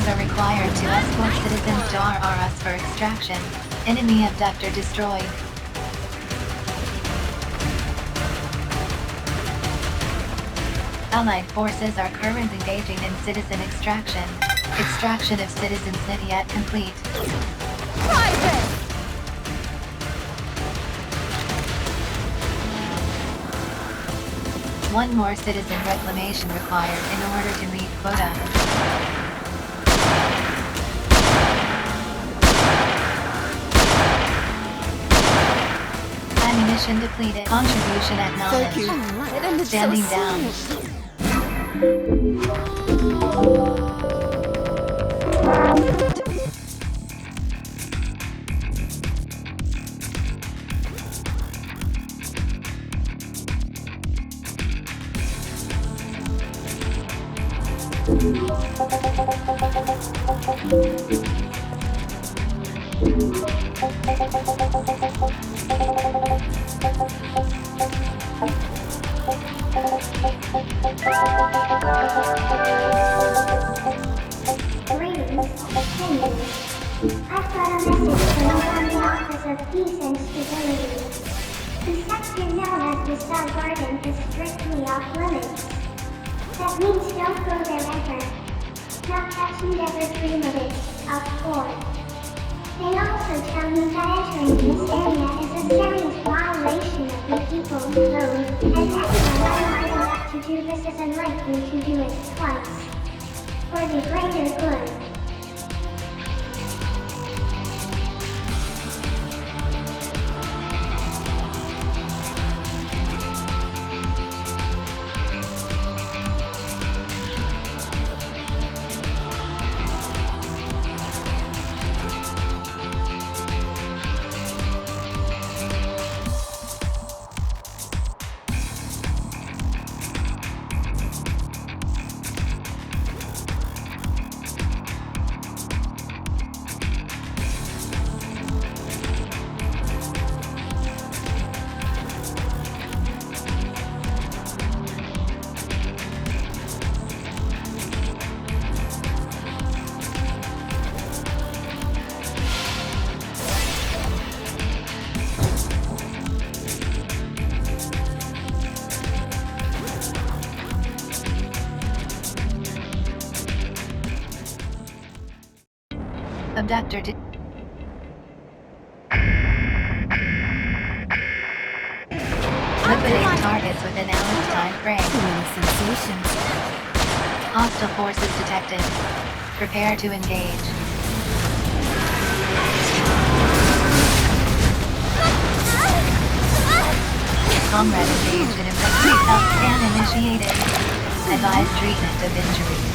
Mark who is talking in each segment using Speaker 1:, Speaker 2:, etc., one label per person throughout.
Speaker 1: Forces are required to escort citizens to RRS for extraction. Enemy abductor destroyed. Allied forces are currently engaging in citizen extraction. Extraction of citizens not yet complete.
Speaker 2: Private!
Speaker 1: One more citizen reclamation required in order to meet quota. Ammunition depleted. Contribution acknowledged.
Speaker 2: Thank you.
Speaker 1: Standing down.
Speaker 3: Greetings, attendees. I've got a message from the Army Office of Peace and Stability. The sector known as the Star Garden is strictly off limits. That means don't go there ever. Not that you'd ever dream of it, of course. They also tell me that entering this area is a serious violation of the People's Code, and anyone unable to do this is unlikely to do it twice. For the greater good.
Speaker 1: Abductor liquidate targets within hour's time frame.
Speaker 2: Too many sensations.
Speaker 1: Hostile forces detected. Prepare to engage. Comrade engaged in emergency self-scan initiated. Advise treatment of injuries.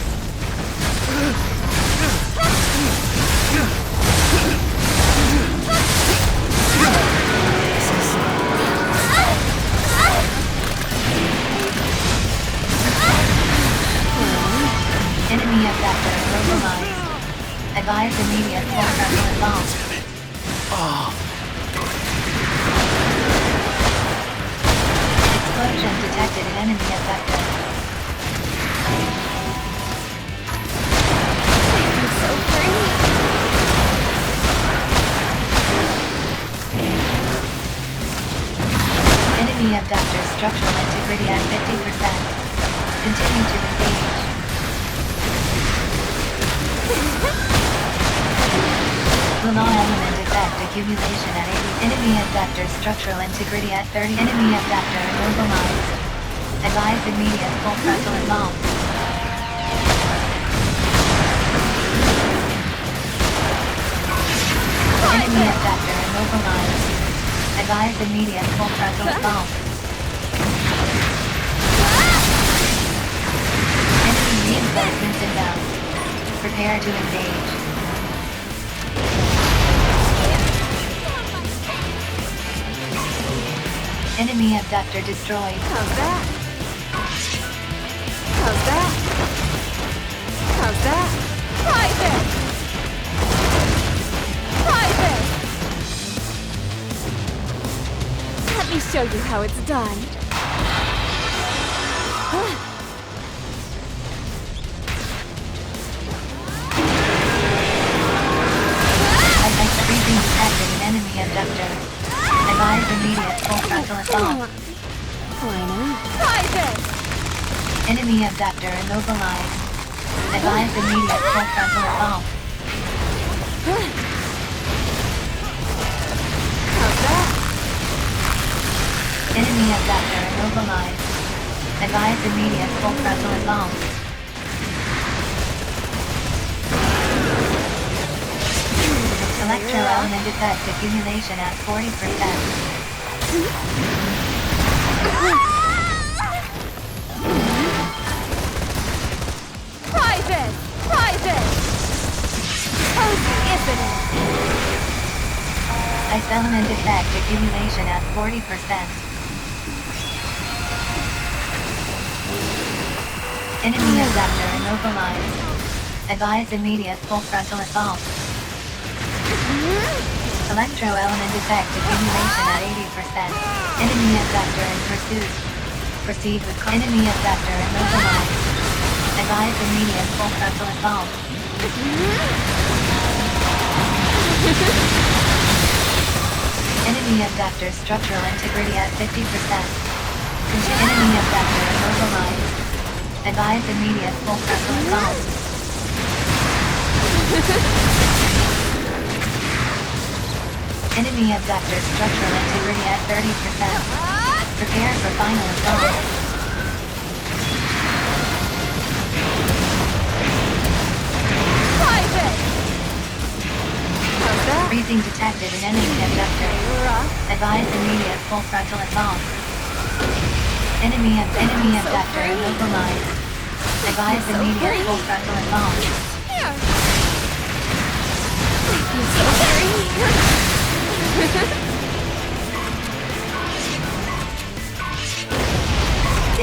Speaker 1: Enemy abductor localized. Advise immediate forefront assault. Explosion detected in enemy abductor.
Speaker 2: I'm so free.
Speaker 1: Enemy abductor structural integrity at 50%. Continue to engage. Lunar element effect accumulation at 80. Enemy abductor structural integrity at 30. Enemy abductor immobilized. Advise immediate full frontal assault. Enemy abductor immobilized. Advise immediate full frontal assault. Enemy reinforcements inbound. Prepare to engage. Enemy abductor destroyed.
Speaker 2: How's that? How's that? How's that? Private! Private! Let me show you how it's done.
Speaker 1: assault.
Speaker 2: Why not? Try this!
Speaker 1: Enemy abductor immobilized. Advise immediate full frontal assault.
Speaker 2: How's that?
Speaker 1: Enemy abductor immobilized. Advise immediate full frontal assault. Electro element effect accumulation at 40%.
Speaker 2: Try this! Try this! Cozy, isn't it?
Speaker 1: Ice element effect accumulation at 40%. Enemy abductor immobilized. Advise immediate full frontal assault. Electro element effect accumulation at 80%. Enemy abductor in pursuit. Proceed with enemy abductor immobilized. Advise immediate full frontal assault. Enemy abductor structural integrity at 50%. Enemy abductor immobilized. Advise immediate full frontal assault. Enemy abductor structural integrity at 30%. Prepare for final assault.
Speaker 2: Try this! How's that?
Speaker 1: Freezing detected in enemy abductor.
Speaker 2: Rough.
Speaker 1: Advise immediate full frontal assault. Enemy abductor immobilized. Advise immediate full frontal assault.
Speaker 2: Here. I'm so free.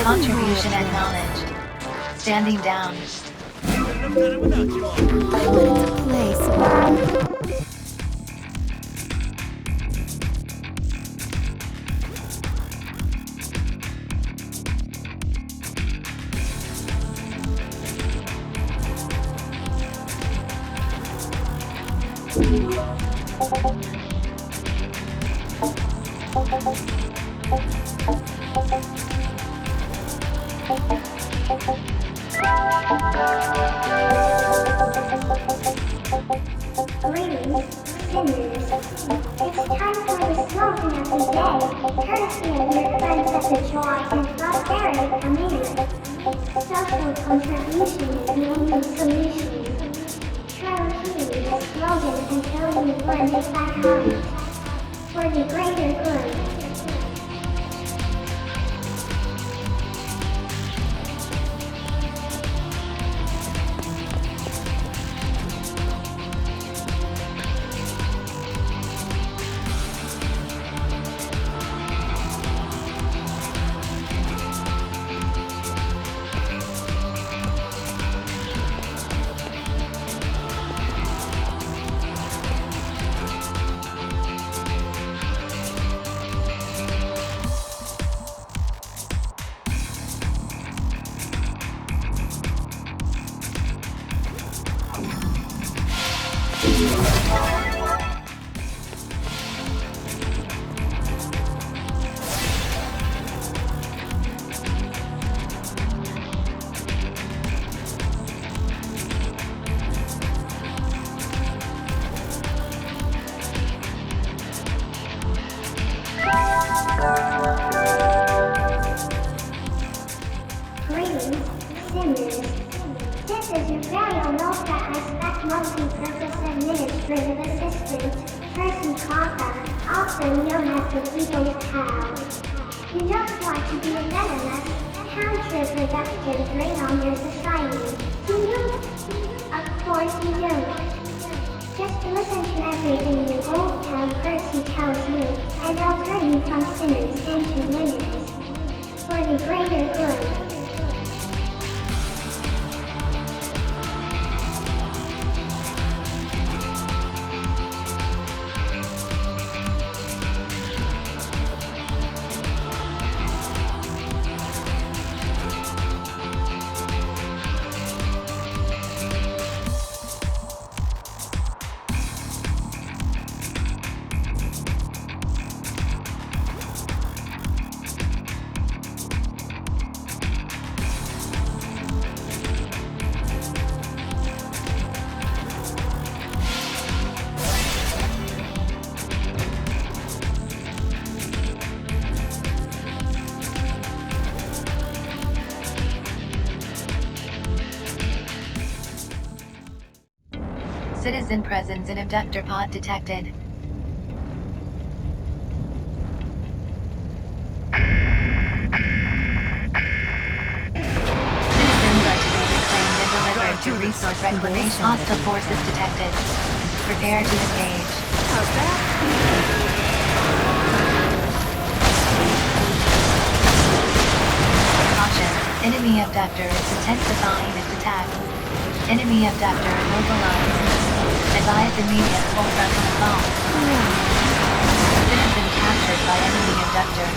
Speaker 1: Contribution acknowledged. Standing down.
Speaker 2: Place.
Speaker 3: Greetings, sinners. It's time for the slogan of the day, courtesy of your friends at the Joy and Prosperity Community. Social contribution is the only solution. Try repeating the slogan until you learn it by heart. For the greater good. Greetings, sinners. This is your very own ultra high-spec multi-purpose administrative assistant, Percy Kafka, also known as the People's Cow. You don't want to be a venomous, counterproductive drain on your society, do you? Of course you don't. Just listen to everything the old town Percy tells you, and I'll turn you from sinners into winners. For the greater good.
Speaker 1: Citizen presence in abductor pod detected. Citizens are to be reclaimed and delivered to resource reclamation. Hostile forces detected. Prepare to engage.
Speaker 2: How's that?
Speaker 1: Caution. Enemy abductor is intensifying its attack. Enemy abductor immobilized. Advise immediate full frontal assault. Citizen captured by enemy abductor.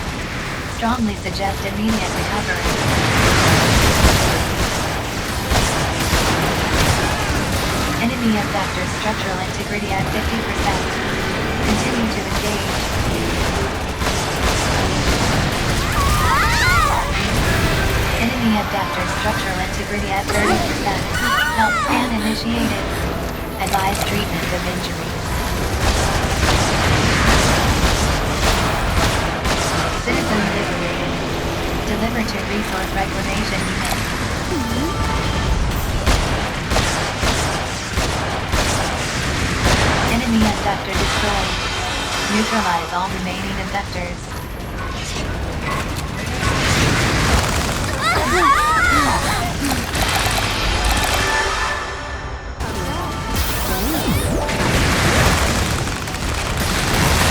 Speaker 1: Strongly suggest immediate recovery. Enemy abductor structural integrity at 50%. Continue to engage. Enemy abductor structural integrity at 30%. Health scan initiated. Advise treatment of injuries. Citizen liberated. Deliver to resource reclamation unit. Enemy abductor destroyed. Neutralize all remaining abductors.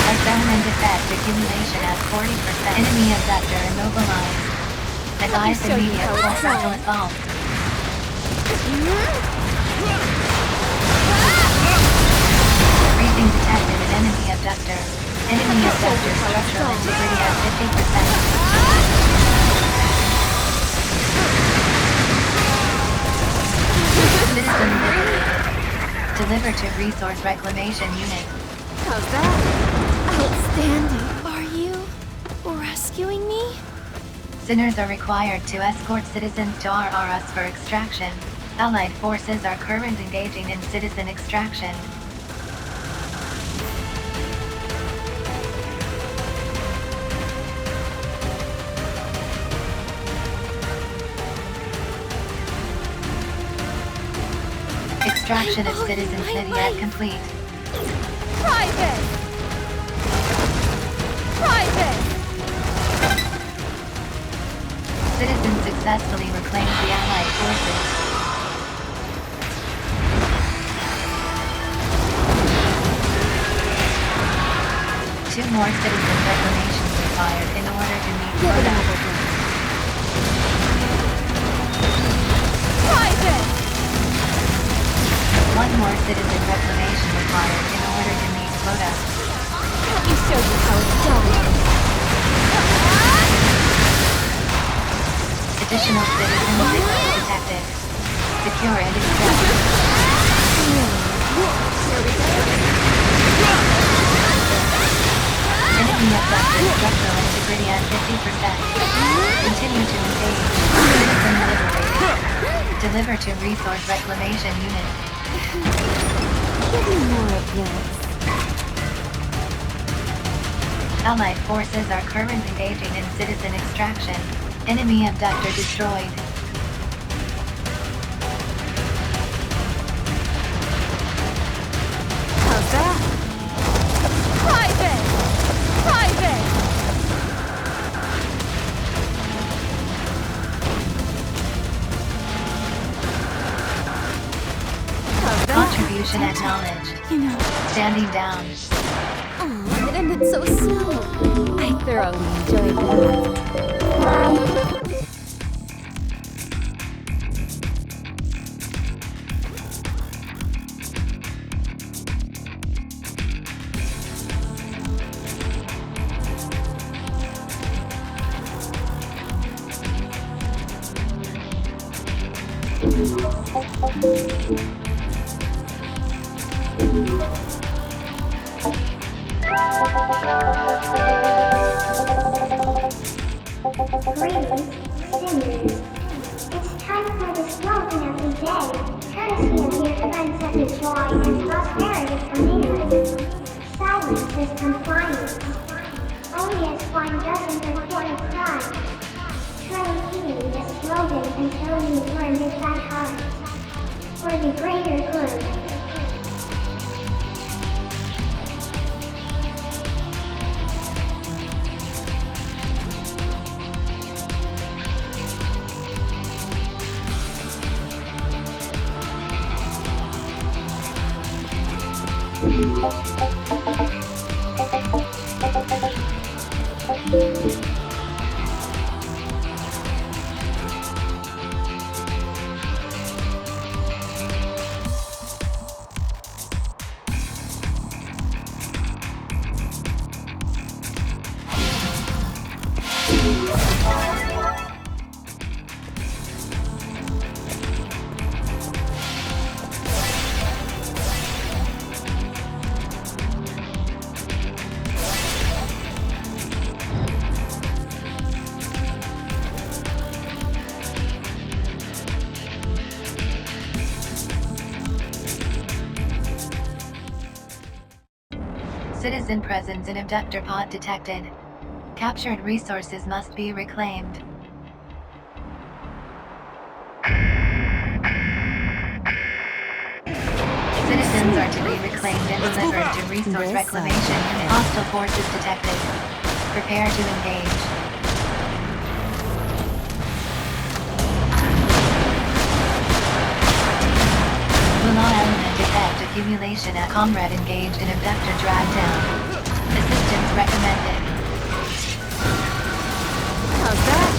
Speaker 1: Assessment effect accumulation at 40%. Enemy abductor immobilized. Advise
Speaker 2: show you
Speaker 1: immediate
Speaker 2: how
Speaker 1: full
Speaker 2: it's
Speaker 1: frontal
Speaker 2: done.
Speaker 1: assault. Breaching detected an enemy abductor. Enemy abductor structural integrity at 50%. Citizen liberated. Deliver to resource reclamation unit.
Speaker 2: How's that? Outstanding. Are you rescuing me?
Speaker 1: Sinners are required to escort citizens to RRS for extraction. Allied forces are currently engaging in citizen extraction. Extraction of citizen city at complete.
Speaker 2: Private! Private!
Speaker 1: Citizen successfully reclaims the Allied forces. Two more citizen reclamations required in order to meet
Speaker 2: Give it
Speaker 1: quota.
Speaker 2: another go. Private!
Speaker 1: One more citizen reclamation required in order to meet quota.
Speaker 2: Let me show you how it's done.
Speaker 1: Additional citizen signals detected. Secure and extract.
Speaker 2: Here we go.
Speaker 1: Enemy abductor structural integrity at 50%. Continue to engage. Citizen liberated. Deliver to resource reclamation unit.
Speaker 2: Give me more of this.
Speaker 1: Allied forces are currently engaging in citizen extraction. Enemy abductor destroyed.
Speaker 2: How's that? Private! Private! How's that?
Speaker 1: Contribution acknowledged.
Speaker 2: You know,
Speaker 1: Standing down.
Speaker 2: it ended so soon. I thoroughly enjoyed that.
Speaker 3: Greetings, sinners. It's time for the slogan of the day, courtesy of your friends at the Joy and Prosperity Community. Silence is compliance. Only a swine doesn't report a crime. Try repeating the slogan until you learn it by heart. For the greater good.
Speaker 1: Citizen presence in abductor pod detected. Captured resources must be reclaimed. Citizens are to be reclaimed and delivered to Resource
Speaker 2: This
Speaker 1: Reclamation Unit. Hostile forces detected. Prepare to engage. Lunar element detect accumulation at comrade engaged in abductor drag down. Assistance recommended.
Speaker 2: How's that?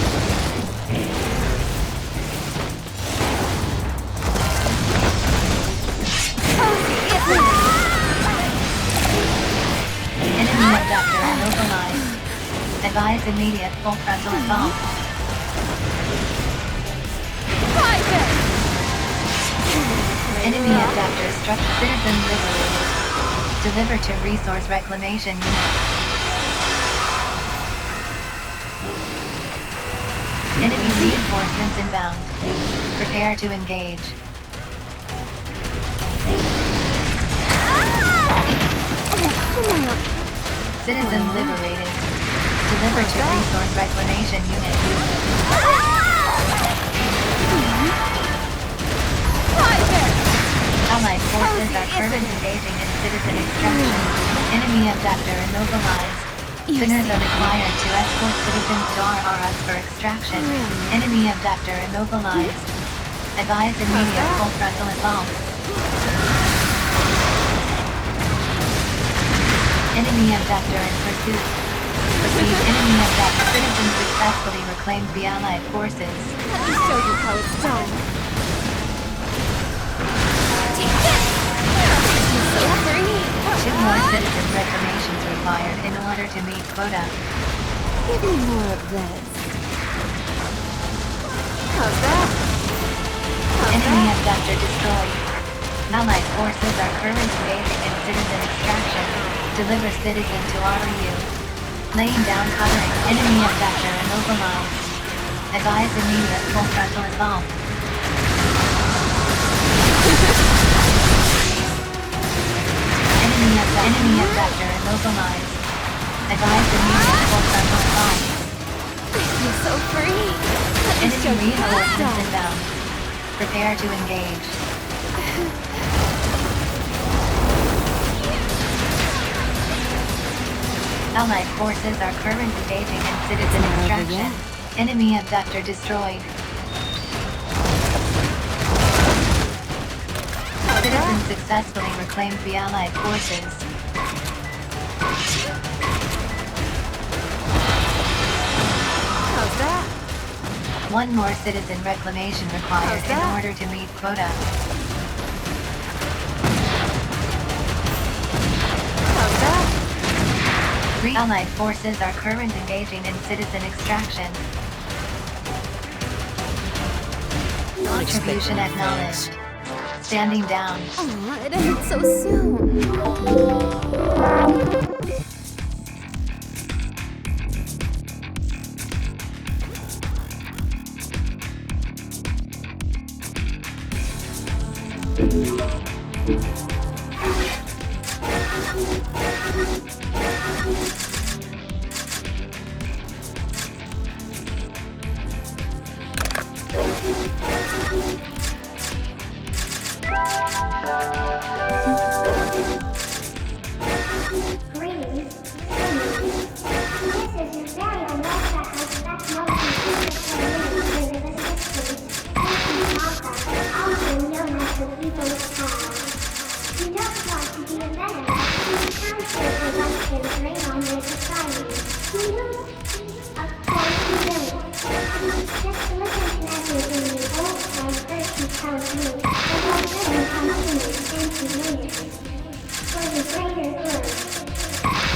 Speaker 1: Enemy abductor immobilized. Advise immediate full frontal assault. Enemy abductor struck. Citizen liberated. Deliver to Resource Reclamation Unit. Enemy reinforcements inbound. Prepare to engage. Citizen liberated. Deliver to Resource Reclamation Unit. Allied forces are currently engaging in citizen extraction. Enemy abductor immobilized. Signals are required to escort citizens to RRS for extraction. Enemy abductor immobilized. Advise immediate full frontal assault. Enemy abductor in pursuit. Proceed. Enemy abductor. Citizens successfully reclaimed the Allied forces.
Speaker 2: Let me show you how it's done. So free.
Speaker 1: 2 more citizen reclamations required in order to meet quota.
Speaker 2: Give me more of this. How's that?
Speaker 1: Enemy abductor destroyed. Allied forces are currently engaging in citizen extraction. Deliver citizen to REU. Laying down covering. Enemy abductor immobilized. Advise immediate full frontal assault. Enemy abductor immobilized. Advise immediate full frontal assault.
Speaker 2: I feel so free. Let me show
Speaker 1: Enemy
Speaker 2: you how it's
Speaker 1: reinforcements
Speaker 2: done.
Speaker 1: inbound. Prepare to engage. Allied forces are currently engaging in citizen
Speaker 2: It's not over
Speaker 1: extraction.
Speaker 2: yet.
Speaker 1: Enemy abductor destroyed. Citizens successfully reclaimed the Allied forces.
Speaker 2: How's that?
Speaker 1: 1 more citizen reclamation required
Speaker 2: How's
Speaker 1: in
Speaker 2: that?
Speaker 1: order to meet quota.
Speaker 2: How's that?
Speaker 1: 3 Allied forces are currently engaging in citizen extraction. Contribution acknowledged. Standing down.
Speaker 2: Aw, it ended so soon.
Speaker 3: Greetings, Simmons. This is your very own Ultra High-Spec Multi-Feature Community Service Systems, also known as the People's Town. prey on their society. Of course you don't. Just listen to everything you old like Bertie tells you. The whole thing continues into later. For the greater good.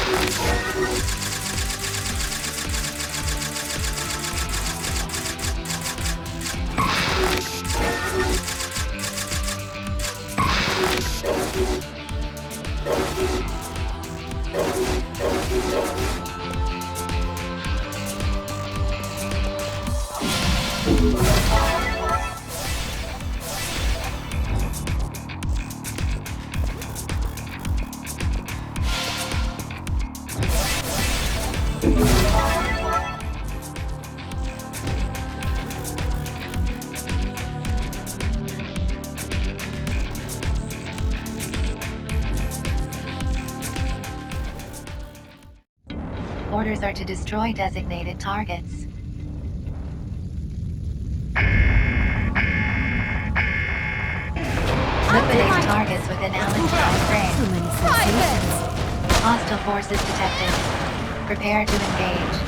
Speaker 1: Orders are to destroy designated targets. Liquidate targets within Allen's time
Speaker 2: Too
Speaker 1: frame.
Speaker 2: many sensations.
Speaker 1: Hostile forces detected. Prepare to engage.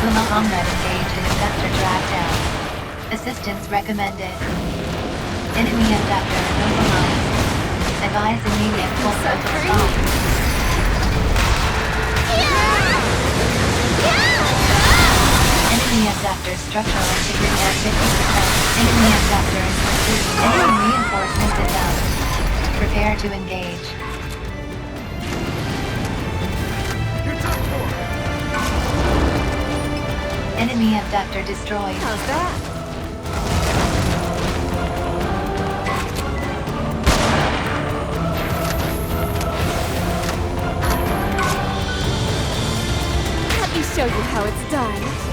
Speaker 1: Uma Comrade engaged in abductor drag-down. Assistance recommended. Enemy abductor immobilized. Advise immediate full frontal assault. Enemy abductor structural integrity at 50%. Enemy abductor in pursuit. Enemy reinforcements inbound. Prepare to engage. Enemy abductor destroyed.
Speaker 2: How's that? Let me show you how it's done.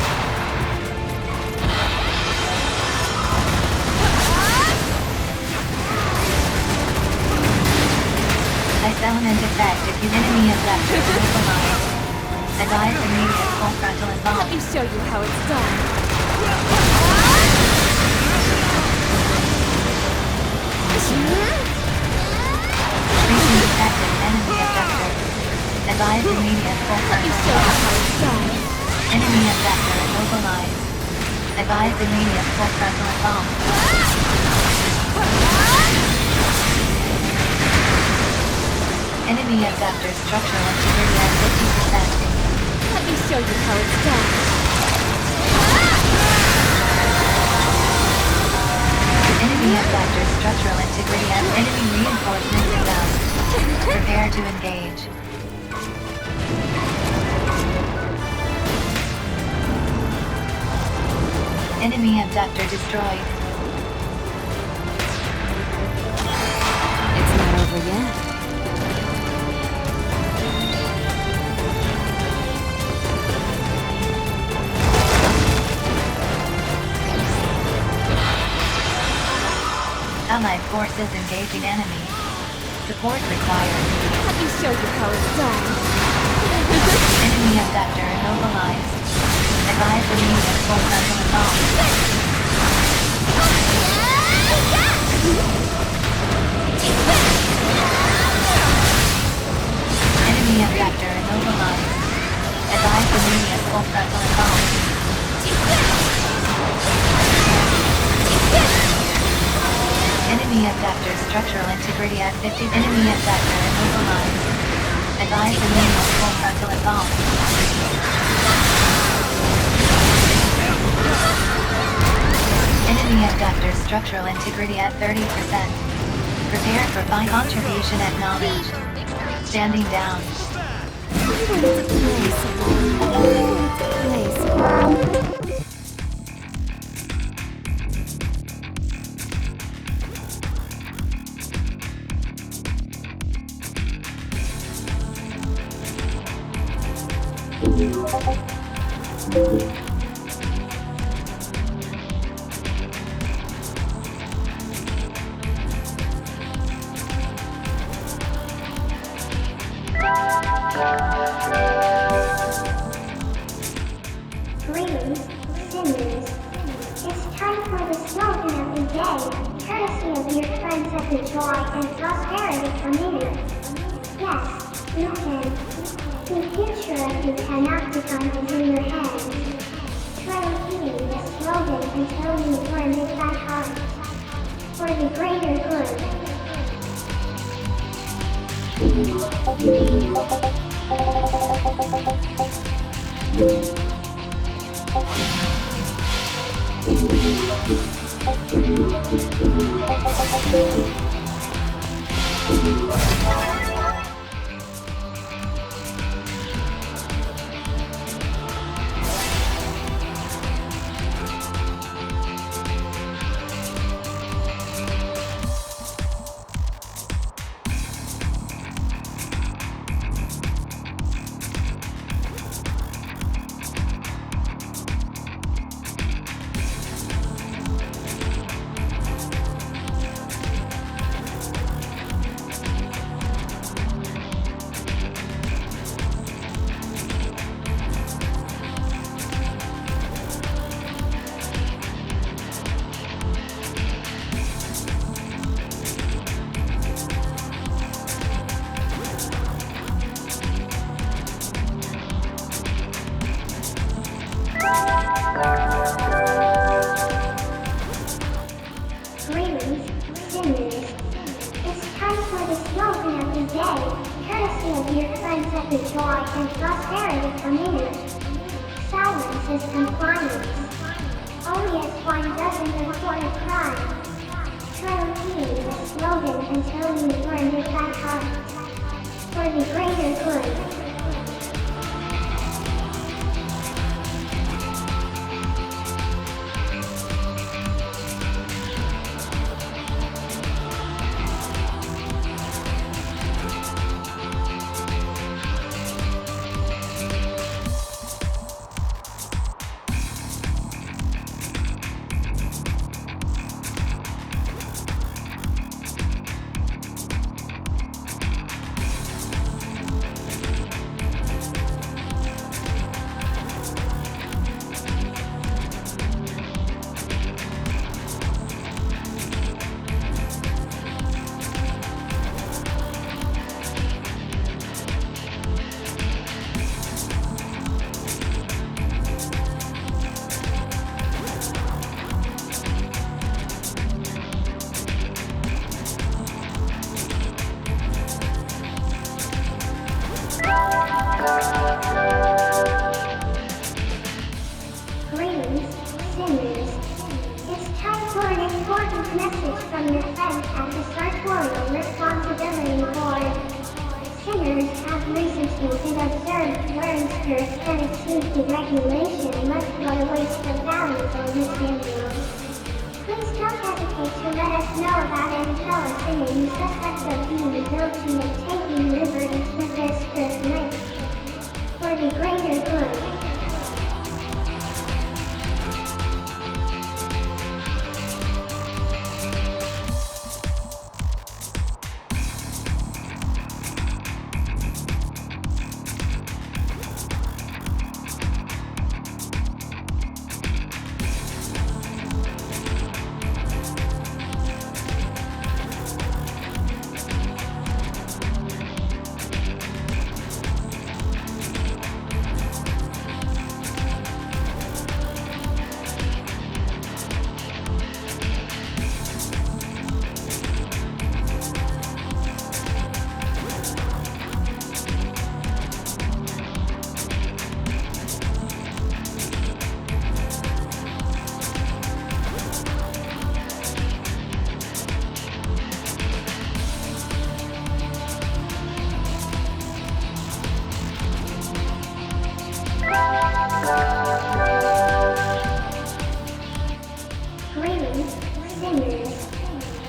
Speaker 1: Element effect if you enemy abductor immobilized. Advise immediate full frontal
Speaker 2: Let
Speaker 1: assault.
Speaker 2: me show you how it's done.
Speaker 1: Recent detected enemy abductor. Advise immediate full
Speaker 2: Let me
Speaker 1: frontal
Speaker 2: show you
Speaker 1: assault.
Speaker 2: how it's done.
Speaker 1: Enemy abductor immobilized. Advise immediate full frontal assault. Enemy abductor structural integrity at 50%.
Speaker 2: Let me show you how it's done.
Speaker 1: Enemy abductor structural integrity at enemy reinforcements inbound. Prepare to engage. Enemy abductor destroyed.
Speaker 2: It's not over yet.
Speaker 1: Allied forces engaging enemy. Support required.
Speaker 2: Let me show you how it's done.
Speaker 1: Enemy abductor immobilized. Advise immediate full frontal assault. Enemy abductor immobilized. Advise immediate full frontal assault. Enemy abductor structural integrity at 50. Enemy abductor immobilized. Advise immediate full frontal assault. Enemy abductor structural integrity at 30%. Prepare for fine contribution acknowledged. Standing down.
Speaker 3: Greetings, sinners. It's time for the slogan of the day, courtesy of your friends at the Joy and Prosperity Committee. Yes, you can. The future of the Panopticon is in your hands. Try repeating the slogan until you learn it by heart. For the greater good. Greetings, singers. It's time for the slogan of the day, courtesy of your friends at the Joy and Prosperity Committee. Silence is compliance. Only as one doesn't report a crime. Try repeating the slogan until you learn it by heart. For the greater good. Greetings, singers. It's time for an important message from your friends at the Sartorial Responsibility Board. Singers have recently been observed wearing skirts that exceed the regulation, much what a waste of values on this video. Please don't hesitate to let us know about any fellow singing suspects of being guilty of taking liberties with their skirt length. For the greater good. Greetings, singers.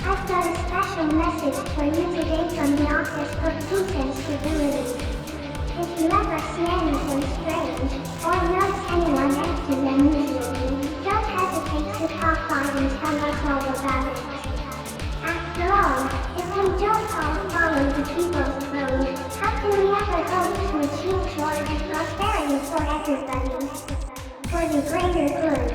Speaker 3: I've got a special message for you today from the Office for Peace and Stability. If you ever see anything strange, or notice anyone acting unusually, don't hesitate to pop by and tell us all about it. After all, if we don't all follow the people's code, how can we ever hope to achieve joy and prosperity for everybody? For the greater good.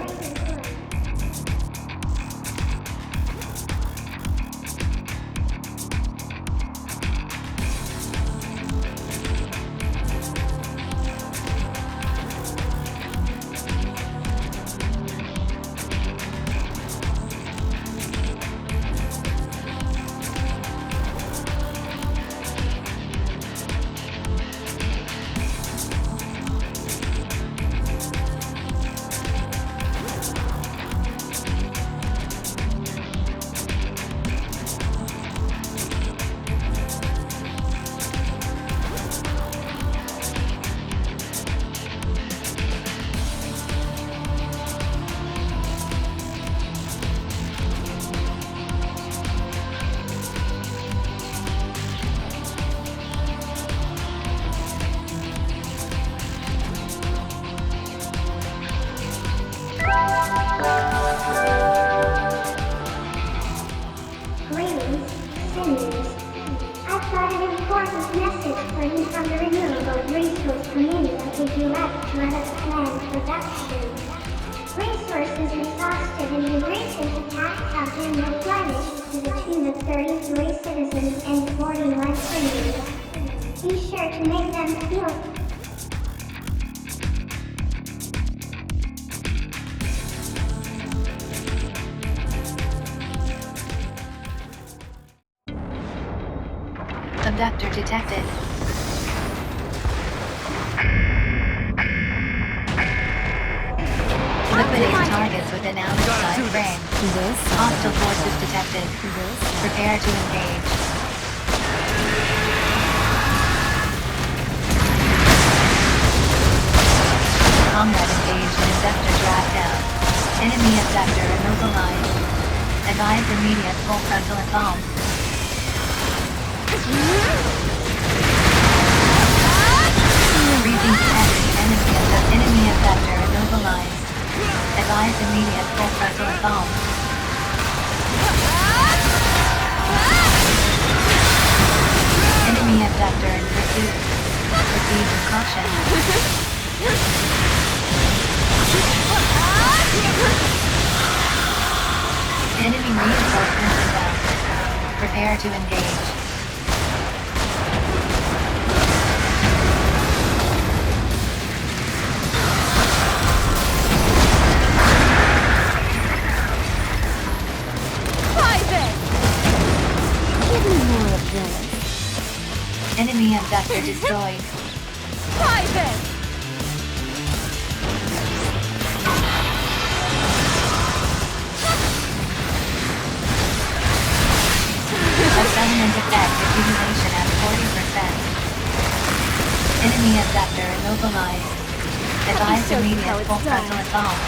Speaker 3: you left run as planned production. Resources exhausted in the recent attack have been replenished to the tune of 33 citizens and 41 criminals. Be sure to make them feel
Speaker 1: Abductor detected. Liquidate targets within hour time frame. Hostile forces detected. Prepare to engage. Comrade engaged and abductor dragged out. Enemy abductor immobilized. Advise immediate full frontal assault. Briefing detected. Enemy abductor immobilized. Advise immediate full frontal assault. Enemy abductor in pursuit. Proceed with caution. Enemy reinforcements inbound. Prepare to engage.
Speaker 2: Give me more of this.
Speaker 1: Enemy abductor destroyed.
Speaker 2: Private!
Speaker 1: Assessment effect accumulation at 40%. Enemy abductor immobilized. Advise
Speaker 2: show you
Speaker 1: immediate
Speaker 2: how it's
Speaker 1: full
Speaker 2: done.
Speaker 1: frontal assault.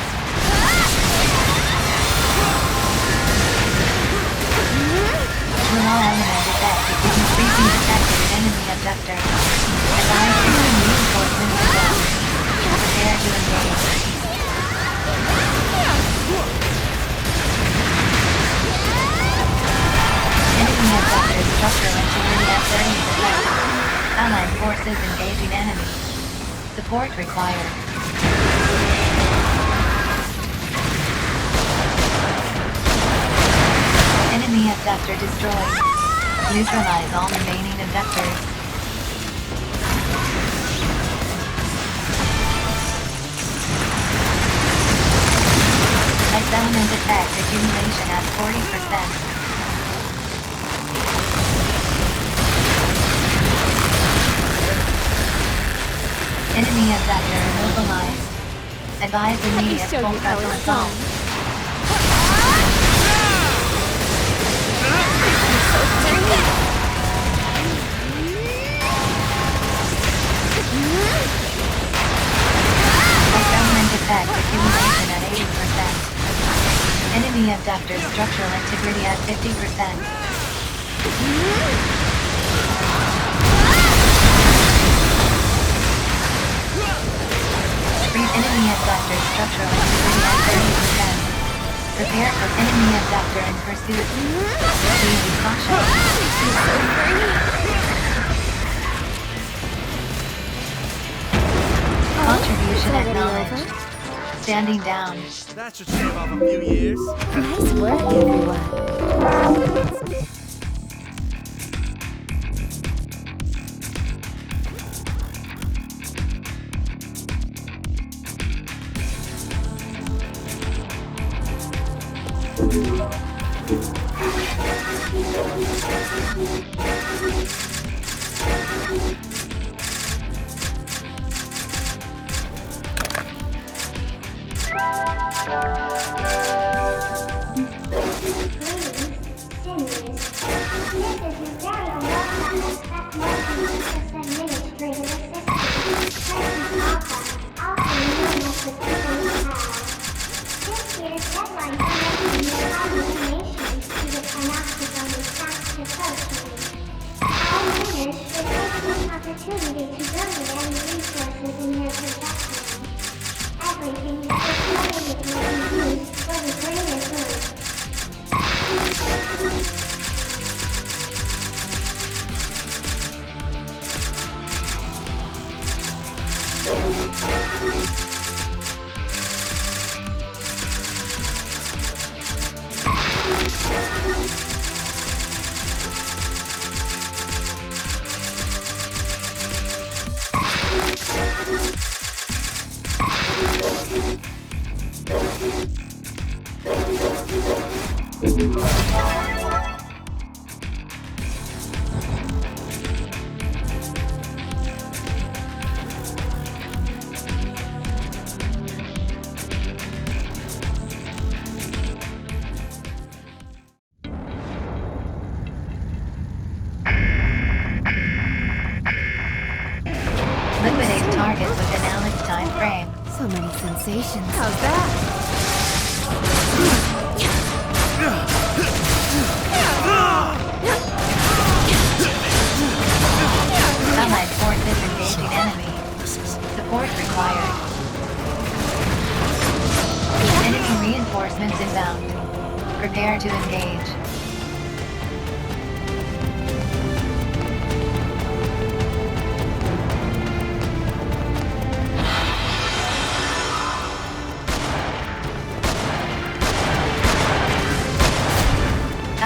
Speaker 1: Small element effect increasing detected enemy abductor. Advise enemy reinforcements inbound. Prepare to engage. Enemy abductor structural integrity at 30%. Allied forces engaging enemy. Support required. Enemy abductor destroyed. Neutralize all remaining abductors. Assessment effect accumulation at 40%. Enemy abductor immobilized. Advise immediate
Speaker 2: show
Speaker 1: full
Speaker 2: you how
Speaker 1: frontal
Speaker 2: it's
Speaker 1: assault.
Speaker 2: done.
Speaker 1: Fulfillment effect accumulation at 80%. Enemy abductor structural integrity at 50%. Enemy abductor structural integrity at 30%. Prepare for enemy abductor in pursuit. Proceed with caution. Contribution
Speaker 2: already
Speaker 1: acknowledged. Standing down.
Speaker 4: That should shave off a few years.
Speaker 2: Nice work, everyone.
Speaker 3: Opportunity to build any resources in your possession. Everything that is created will be used for the greater good.
Speaker 1: Liquidate target within Alec's time frame.
Speaker 2: So many sensations.
Speaker 5: How's that?
Speaker 1: Allied forces engaging enemy. Support required. Enemy reinforcements inbound. Prepare to engage.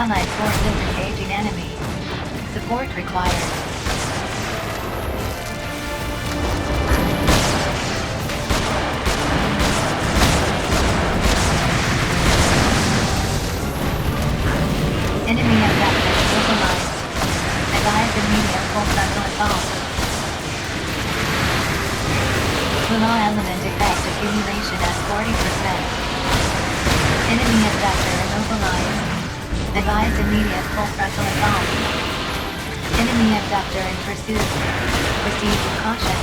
Speaker 1: Allied forces engaging enemy. Support required. Enemy objective localized. Advise immediate full frontal assault. Lunar element effect accumulation at 40%. Enemy objector immobilized. Advise immediate full frontal assault. Enemy abductor in pursuit. Proceed with caution.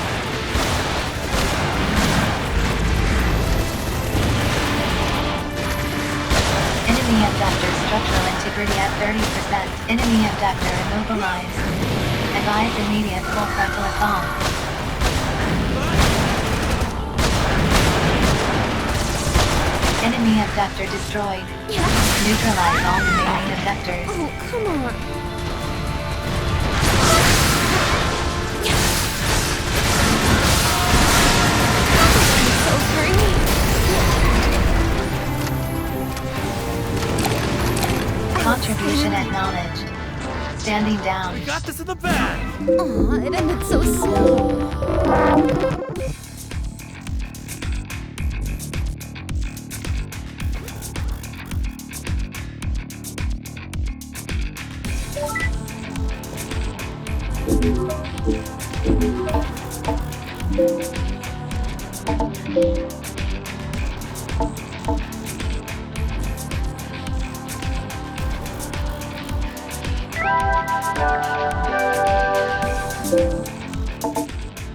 Speaker 1: Enemy abductor structural integrity at 30%. Enemy abductor immobilized. Advise immediate full frontal assault. Enemy abductor destroyed. Neutralize all remaining abductors.
Speaker 2: Oh, come on.
Speaker 5: So green.
Speaker 1: Contribution acknowledged. Standing down.
Speaker 4: We got this in the bag.
Speaker 2: Aw, it ended so slow.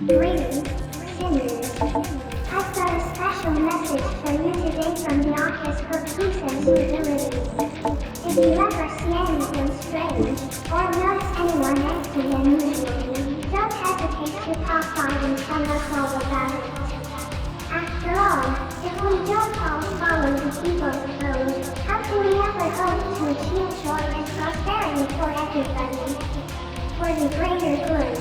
Speaker 3: Greetings, sinners. I've got a special message for you today from the Office for Peace and Stability. If you ever see anything strange, or notice anyone acting unusually, don't hesitate to pop by and tell us all about it. After all, if we don't all follow the people's code, how can we ever hope to achieve joy and prosperity for everybody? For the greater good.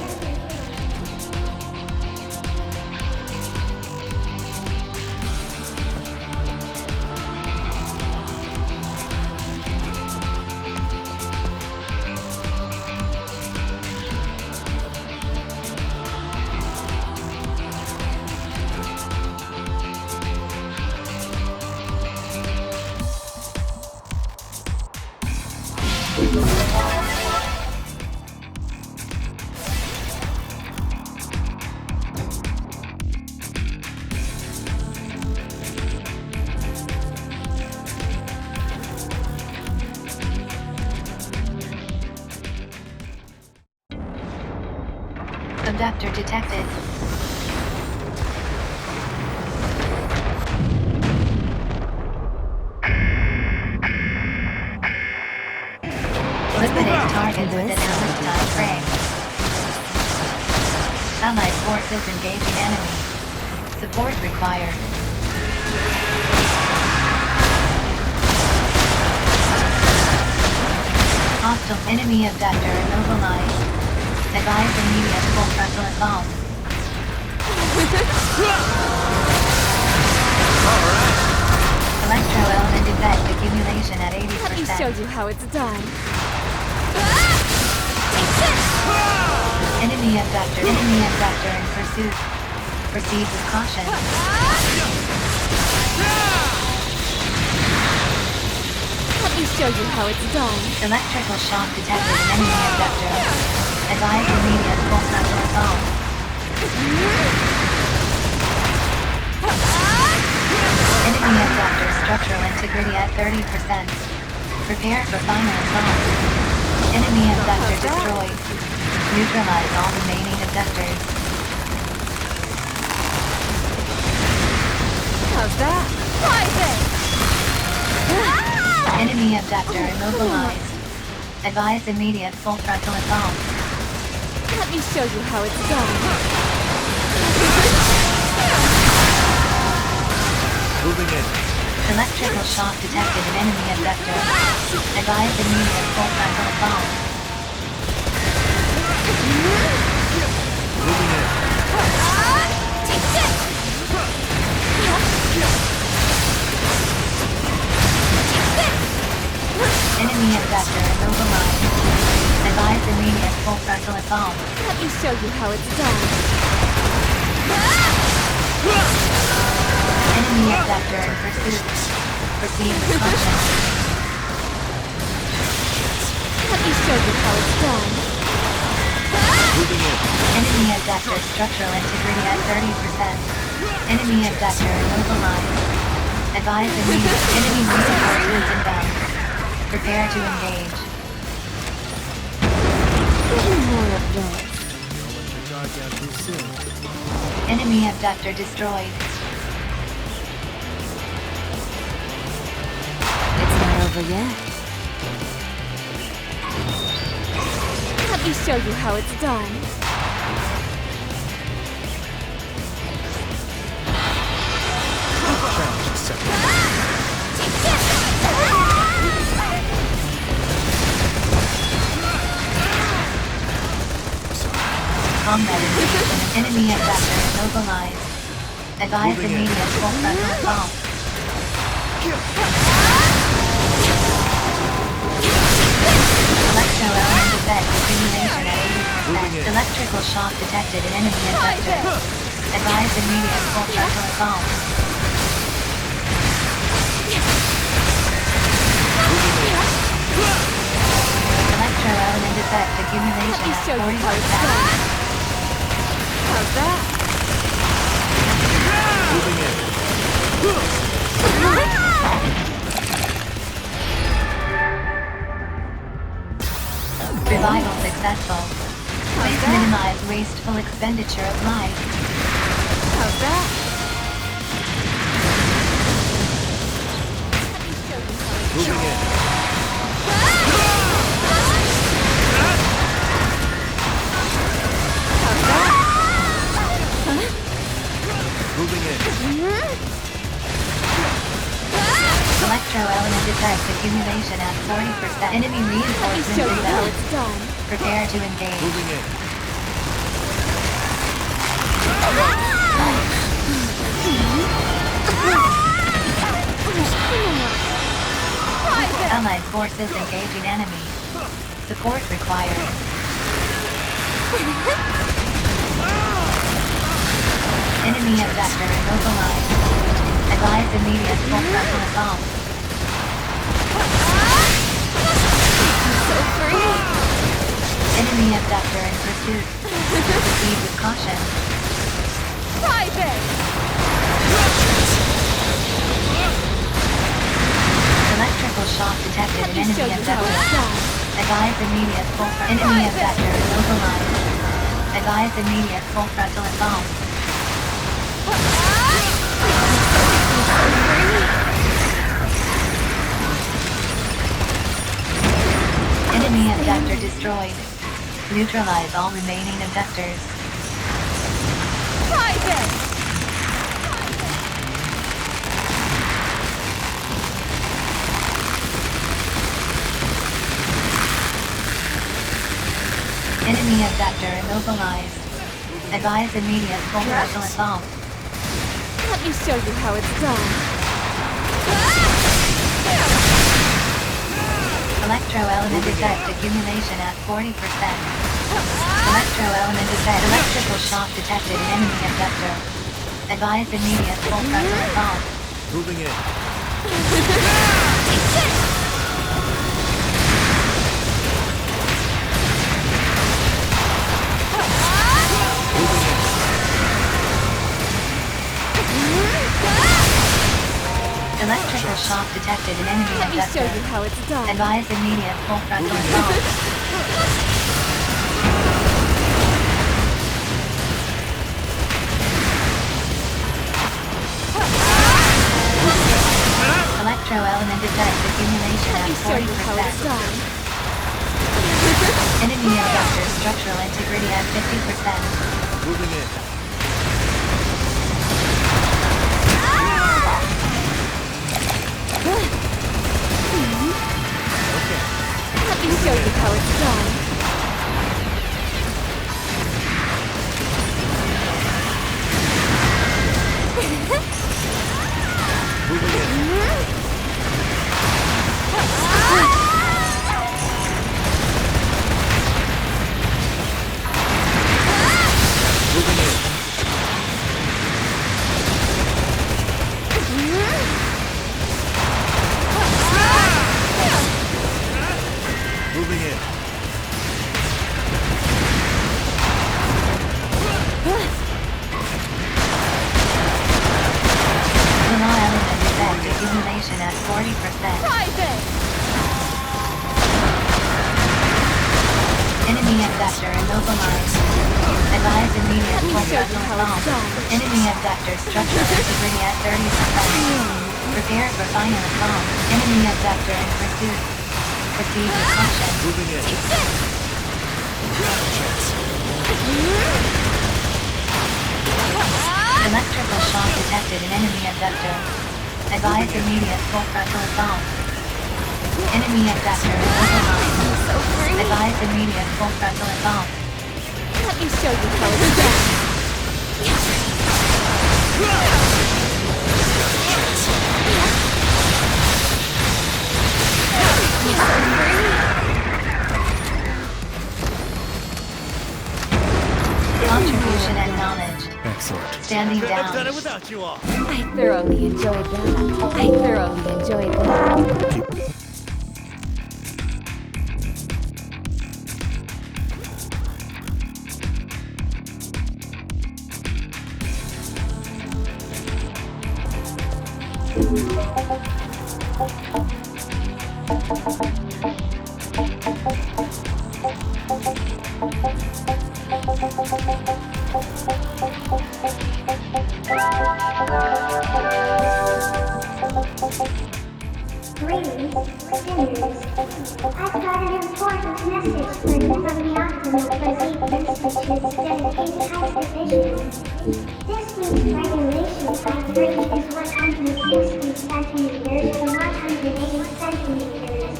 Speaker 1: Abductor detected. Liquidate target within Alec's time frame. Allied forces engaging enemy. Support required. Hostile enemy abductor immobilized. Advise immediate full frontal assault. Electro element effect accumulation at
Speaker 5: Let me show
Speaker 1: 80%.
Speaker 5: you how it's done.
Speaker 1: Enemy abductor in pursuit. Proceed with caution.
Speaker 5: Let me show you how it's done.
Speaker 1: Electrical shock detected in enemy abductor. Advise immediate full frontal assault. Enemy abductor structural integrity at 30%. Prepare for final assault. Enemy abductor destroyed. Neutralize all remaining abductors.
Speaker 5: How's that? Private!
Speaker 1: Enemy abductor immobilized. Advise immediate full frontal assault.
Speaker 5: Let me show you how it's done.
Speaker 4: Moving in.
Speaker 1: Electrical shock detected in enemy abductor. Advise immediate full frontal assault.
Speaker 4: Moving in.
Speaker 5: Take this!
Speaker 1: Enemy abductor immobilized. Advise immediate full frontal assault.
Speaker 5: Let me show you how it's done.
Speaker 1: Enemy abductor in pursuit. Proceed with caution.
Speaker 5: Let me show you how it's done.
Speaker 4: Moving in.
Speaker 1: Enemy abductor structural integrity at 30%. Enemy abductor immobilized. Advise immediate enemy reinforcements inbound. Prepare to engage.
Speaker 2: Give me more of this.
Speaker 4: Don't let your guard down too soon.
Speaker 1: Enemy abductor destroyed.
Speaker 2: It's not over yet.
Speaker 5: Let me show you how it's done.
Speaker 4: Challenge accepted.
Speaker 1: Combat engagement. Enemy abductor immobilized. Advise
Speaker 4: Moving in.
Speaker 1: immediate full frontal assault. Electro element effect accumulation at
Speaker 4: Moving
Speaker 1: 80%.
Speaker 4: in.
Speaker 1: Electrical shock detected in enemy abductor. Advise immediate full frontal assault. Electro element effect accumulation
Speaker 5: Let me
Speaker 1: at
Speaker 5: show you how it's
Speaker 1: 40%.
Speaker 5: done. How's that?
Speaker 4: Moving in.
Speaker 1: Revival successful. Please minimize wasteful expenditure of life.
Speaker 5: How's that? Let me show you how it's
Speaker 4: Moving in.
Speaker 5: How's that?
Speaker 4: Moving in.
Speaker 1: Electro element effect accumulation at 40%. Enemy
Speaker 5: Let me
Speaker 1: reinforcements
Speaker 5: show you how
Speaker 1: inbound.
Speaker 5: it's done.
Speaker 1: Prepare to engage.
Speaker 4: Moving in.
Speaker 5: Private!
Speaker 1: Allied forces engaging enemy. Support required. Enemy abductor immobilized. Advise immediate full frontal assault.
Speaker 5: So free!
Speaker 1: Enemy abductor in pursuit. Proceed with caution.
Speaker 5: Private!
Speaker 1: Electrical shock detected
Speaker 5: Let
Speaker 1: in
Speaker 5: me show
Speaker 1: enemy
Speaker 5: you how
Speaker 1: abductor.
Speaker 5: it's done.
Speaker 1: Advise immediate full frontal. Enemy abductor immobilized. Advise immediate full frontal assault. Enemy abductor destroyed. Neutralize all remaining abductors.
Speaker 5: Private!
Speaker 1: Enemy abductor immobilized. Advise immediate full frontal assault.
Speaker 5: Let me show you how it's done.
Speaker 1: Electro element effect accumulation at 40%. Electro element effect. Electrical shock detected in enemy abductor. Advise immediate full frontal assault.
Speaker 4: Moving in.
Speaker 1: Electrical shock detected in enemy
Speaker 5: Let me show you
Speaker 1: abductor.
Speaker 5: how it's done.
Speaker 1: Advise immediate full frontal assault. Electro element detect accumulation
Speaker 5: Let me
Speaker 1: at
Speaker 5: show you how it's
Speaker 1: 40%.
Speaker 5: done.
Speaker 1: Enemy abductor structural integrity at 50%.
Speaker 4: Moving in. Okay.
Speaker 5: Let me show you how it's done.
Speaker 4: Moving in. Moving in. Moving in.
Speaker 1: Lunar element detect accumulation at 40%.
Speaker 5: Private!
Speaker 1: Enemy abductor immobilized. Advise immediate full
Speaker 5: Show you
Speaker 1: frontal
Speaker 5: how it's
Speaker 1: assault.
Speaker 5: done.
Speaker 1: Enemy abductor structural integrity at 30%. Prepare for final assault. Enemy abductor in pursuit. Proceed with caution.
Speaker 4: Moving in.
Speaker 1: Electrical shock detected in enemy abductor. Advise immediate full frontal assault. Enemy abductor immobilized.
Speaker 5: So free.
Speaker 1: Advise immediate full frontal assault.
Speaker 5: Let me show you how it's done.
Speaker 1: Contribution acknowledged.
Speaker 4: Excellent.
Speaker 1: Standing
Speaker 4: Couldn't have done it
Speaker 1: down.
Speaker 4: without you all.
Speaker 5: I thoroughly enjoyed that. I thoroughly enjoyed that.
Speaker 3: Greetings, sinners. I've got an important message for you from the Optimal Physique Institute's dedicated height division. This week's regulation height range is 160 centimeters to 180 centimeters.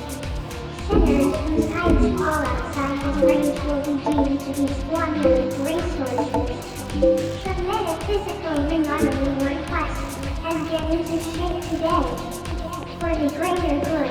Speaker 3: Sinners whose heights fall outside this range will be deemed to be squandering resources. Submit a physical remodeling request and get into shape today. For the greater good.